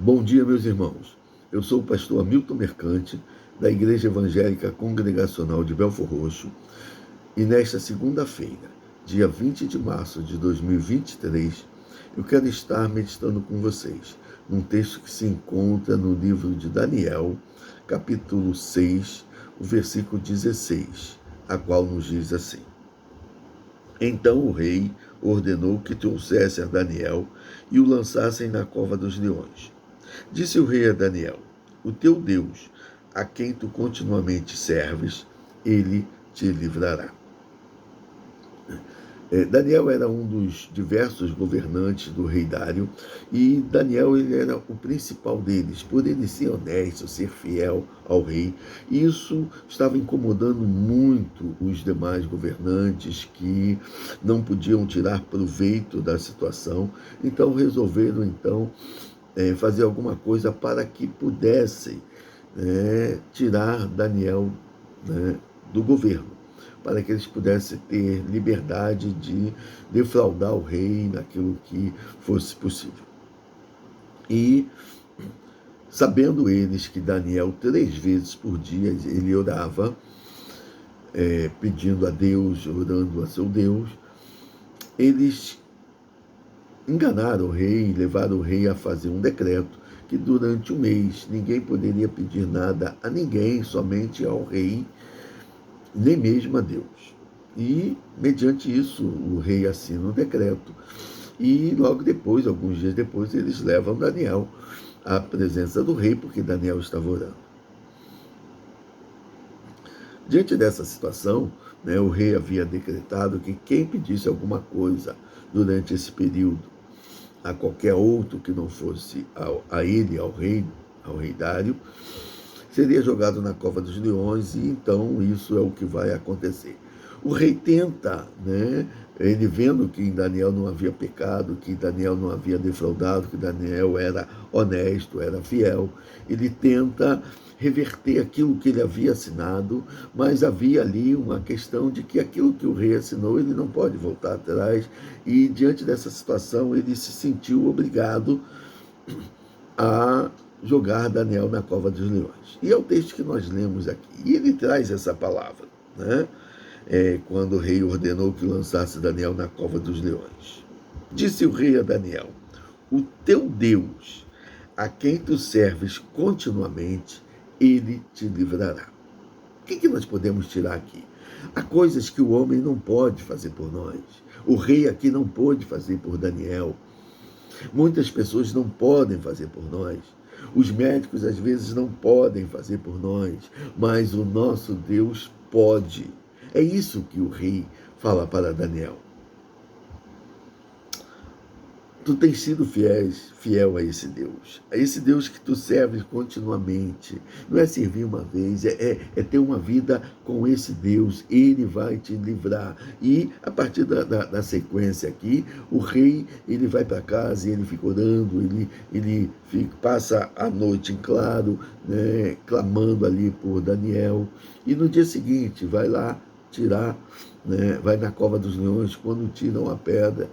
Bom dia, meus irmãos. Eu sou o pastor Hamilton Mercante, da Igreja Evangélica Congregacional de Belfor Roxo, e nesta segunda-feira, dia 20 de março de 2023, eu quero estar meditando com vocês num texto que se encontra no livro de Daniel, capítulo 6, o versículo 16, a qual nos diz assim: Então o rei ordenou que trouxessem a Daniel e o lançassem na cova dos leões. Disse o rei a Daniel: O teu Deus, a quem tu continuamente serves, ele te livrará. Daniel era um dos diversos governantes do rei Dário, e Daniel ele era o principal deles, por ele ser honesto, ser fiel ao rei. Isso estava incomodando muito os demais governantes, que não podiam tirar proveito da situação, então resolveram fazer alguma coisa para que pudessem tirar Daniel do governo, para que eles pudessem ter liberdade de defraudar o rei naquilo que fosse possível. E sabendo eles que Daniel 3 vezes por dia ele orava, pedindo a Deus, orando a seu Deus, eles enganaram o rei e levaram o rei a fazer um decreto que durante um mês ninguém poderia pedir nada a ninguém, somente ao rei, nem mesmo a Deus. E, mediante isso, o rei assina o decreto e logo depois, alguns dias depois, eles levam Daniel à presença do rei, porque Daniel estava orando. Diante dessa situação, o rei havia decretado que quem pedisse alguma coisa durante esse período a qualquer outro que não fosse a ele, ao rei Dário, seria jogado na cova dos leões, e então isso é o que vai acontecer. O rei tenta, ele vendo que em Daniel não havia pecado, que Daniel não havia defraudado, que Daniel era honesto, era fiel, ele tenta reverter aquilo que ele havia assinado, mas havia ali uma questão de que aquilo que o rei assinou, ele não pode voltar atrás, e diante dessa situação ele se sentiu obrigado a jogar Daniel na cova dos leões. E é o texto que nós lemos aqui, e ele traz essa palavra, quando o rei ordenou que lançasse Daniel na cova dos leões. Disse o rei a Daniel: O teu Deus, a quem tu serves continuamente, ele te livrará. O que nós podemos tirar aqui? Há coisas que o homem não pode fazer por nós. O rei aqui não pôde fazer por Daniel. Muitas pessoas não podem fazer por nós. Os médicos às vezes não podem fazer por nós, mas o nosso Deus pode. É isso que o rei fala para Daniel. Tu tens sido fiel a esse Deus que tu serves continuamente. Não é servir uma vez, é ter uma vida com esse Deus. Ele vai te livrar. E a partir da sequência aqui, o rei ele vai para casa e ele fica orando, passa a noite em claro, clamando ali por Daniel. E no dia seguinte vai lá tirar, vai na cova dos leões. Quando tiram a pedra,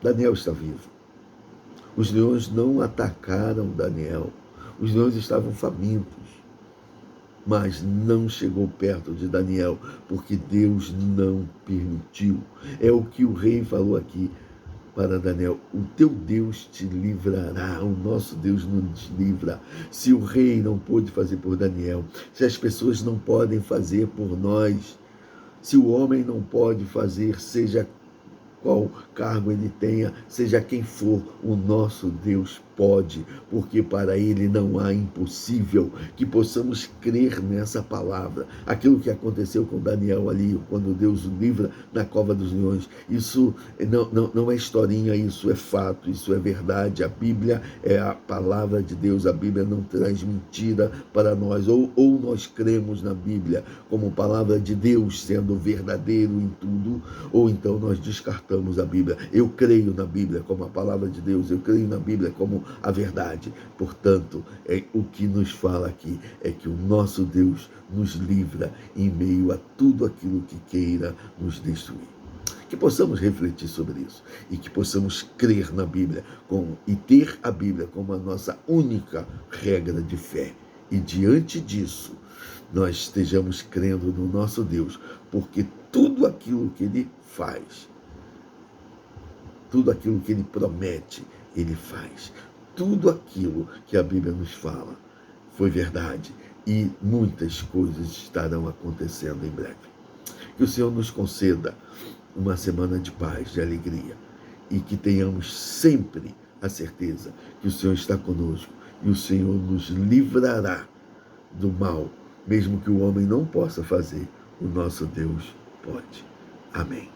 Daniel está vivo. Os leões não atacaram Daniel. Os leões estavam famintos, mas não chegou perto de Daniel, porque Deus não permitiu. É o que o rei falou aqui para Daniel: o teu Deus te livrará, o nosso Deus nos livra. Se o rei não pôde fazer por Daniel, se as pessoas não podem fazer por nós, se o homem não pode fazer, seja qual cargo ele tenha, seja quem for, o nosso Deus pode, porque para ele não há impossível. Que possamos crer nessa palavra. Aquilo que aconteceu com Daniel ali, quando Deus o livra na cova dos leões, isso não é historinha, isso é fato, isso é verdade. A Bíblia é a palavra de Deus, a Bíblia não traz mentira para nós, ou nós cremos na Bíblia como palavra de Deus, sendo verdadeiro em tudo, ou então nós descartamos a Bíblia. Eu creio na Bíblia como a palavra de Deus, eu creio na Bíblia como a verdade. Portanto, o que nos fala aqui é que o nosso Deus nos livra em meio a tudo aquilo que queira nos destruir. Que possamos refletir sobre isso e que possamos crer na Bíblia e ter a Bíblia como a nossa única regra de fé. E diante disso, nós estejamos crendo no nosso Deus, porque tudo aquilo que Ele faz, tudo aquilo que Ele promete, Ele faz. Tudo aquilo que a Bíblia nos fala foi verdade e muitas coisas estarão acontecendo em breve. Que o Senhor nos conceda uma semana de paz, de alegria, e que tenhamos sempre a certeza que o Senhor está conosco e o Senhor nos livrará do mal, mesmo que o homem não possa fazer, o nosso Deus pode. Amém.